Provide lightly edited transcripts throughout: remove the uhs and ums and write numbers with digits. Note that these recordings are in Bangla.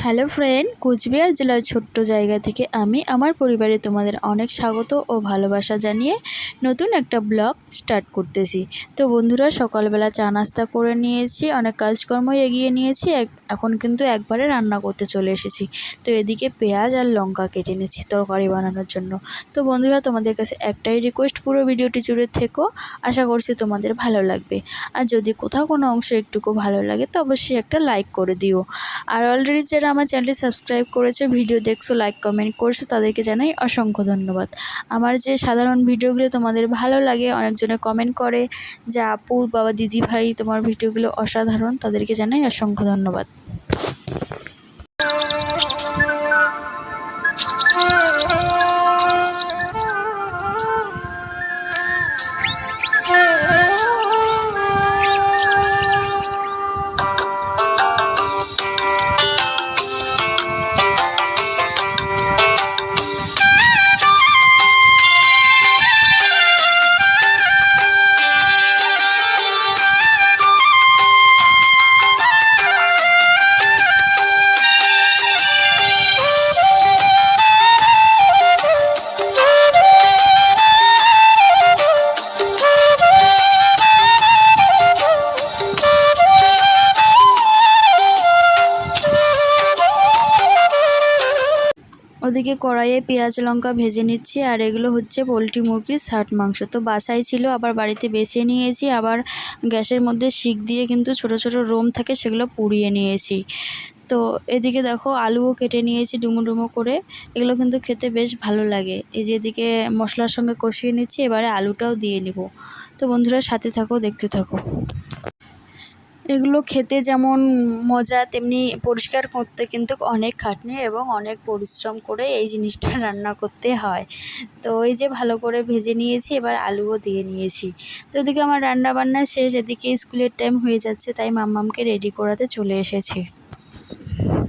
হ্যালো ফ্রেন্ড, কোচবিহার জেলার ছোট্ট জায়গা থেকে আমি আমার পরিবারে তোমাদের অনেক স্বাগত ও ভালোবাসা জানিয়ে নতুন একটা ব্লগ স্টার্ট করতেছি। তো বন্ধুরা, সকালবেলা চা নাস্তা করে নিয়েছি, অনেক কাজকর্ম এগিয়ে নিয়েছি, এখন কিন্তু একবারে রান্না করতে চলে এসেছি। তো এদিকে পেঁয়াজ আর লঙ্কা কেটে নিয়েছি তরকারি বানানোর জন্য। তো বন্ধুরা, তোমাদের কাছে একটাই রিকোয়েস্ট, পুরো ভিডিওটি জুড়ে থেকো, আশা করছি তোমাদের ভালো লাগবে। আর যদি কোথাও কোনো অংশ একটুকু ভালো লাগে তো অবশ্যই একটা লাইক করে দিও। আর অলরেডি যারা আমার চ্যানেলটি সাবস্ক্রাইব করেছো, ভিডিও দেখছো, লাইক কমেন্ট করছো, তাদেরকে জানাই অসংখ্য ধন্যবাদ। আমার যে সাধারণ ভিডিওগুলো তোমাদের ভালো লাগে, অনেকজনে কমেন্ট করে যে আপু, বাবা, দিদি, ভাই, তোমার ভিডিওগুলো অসাধারণ, তাদেরকে জানাই অসংখ্য ধন্যবাদ। ওদিকে কড়াইয়ে পেঁয়াজ লঙ্কা ভেজে নিচ্ছি, আর এগুলো হচ্ছে পোলট্রি মুরগির ছাট মাংস। তো বাছাই ছিল, আবার বাড়িতে বেছে নিয়েছি, আবার গ্যাসের মধ্যে শিক দিয়ে কিন্তু ছোট ছোট রোম থাকে, সেগুলো পুড়িয়ে নিয়েছি। তো এদিকে দেখো, আলুও কেটে নিয়েছি ডুমো ডুমো করে, এগুলো কিন্তু খেতে বেশ ভালো লাগে। এই যে এদিকে মশলার সঙ্গে কষিয়ে নিচ্ছি, এবারে আলুটাও দিয়ে নিব। তো বন্ধুরা, সাথে থাকো, দেখতে থাকো। এগুলো খেতে যেমন মজা, তেমনি পরিষ্কার করতে কিন্তু অনেক খাটনি এবং অনেক পরিশ্রম করে এই জিনিসটা রান্না করতে হয়। তো এই যে ভালো করে ভেজে নিয়েছি, এবার আলুও দিয়ে নিয়েছি। তো এদিকে আমার রান্না বান্না শেষ, এদিকে স্কুলের টাইম হয়ে যাচ্ছে, তাই মাম্মামকে রেডি করাতে চলে এসেছি।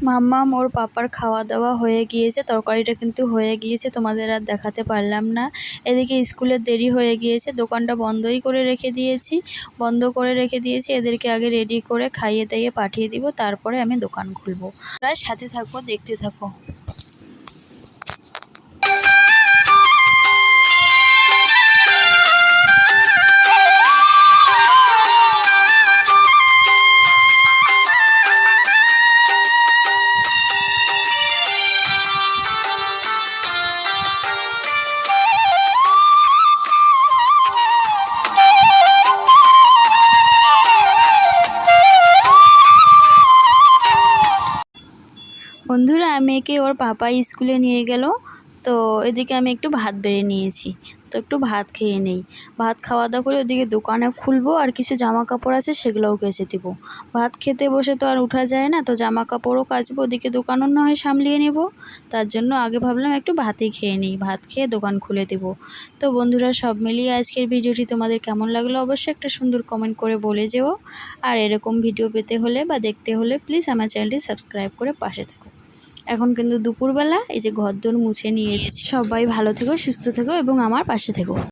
মাম্মাম ওর পাপার খাওয়া দাওয়া হয়ে গিয়েছে, তরকারিটা কিন্তু হয়ে গিয়েছে, তোমাদের আর দেখাতে পারলাম না। এদিকে স্কুলের দেরি হয়ে গিয়েছে, দোকানটা বন্ধ করে রেখে দিয়েছি। এদেরকে আগে রেডি করে খাইয়ে দাইয়ে পাঠিয়ে দিব, তারপরে আমি দোকান খুলবো। প্রায় সাথে থাকো, দেখতে থাকো। বন্ধুরা, মেয়েকে ওর পাপা স্কুলে নিয়ে গেল, তো এদিকে আমি একটু ভাত বেড়ে নিয়েছি। তো একটু ভাত খেয়ে নেই, ভাত খাওয়া দাওয়া করে ওদিকে দোকানে খুলবো, আর কিছু জামা কাপড় আছে সেগুলোও কেচে দিব। ভাত খেতে বসে তো আর উঠা যায় না, তো জামা কাপড়ও কাচবো, ওদিকে দোকানও না হয় সামলিয়ে নেব। তার জন্য আগে ভাবলাম একটু ভাতই খেয়ে নিই, ভাত খেয়ে দোকান খুলে দেব। তো বন্ধুরা, সব মিলিয়ে আজকের ভিডিওটি তোমাদের কেমন লাগলো অবশ্যই একটা সুন্দর কমেন্ট করে বলে যেও। আর এরকম ভিডিও পেতে হলে বা দেখতে হলে প্লিজ আমার চ্যানেলটি সাবস্ক্রাইব করে পাশে থাকো। এখন কিন্তু দুপুরবেলা, এই যে ঘরদোর মুছে নিয়েছি। সবাই ভালো থেকো, সুস্থ থেকো এবং আমার পাশে থেকো।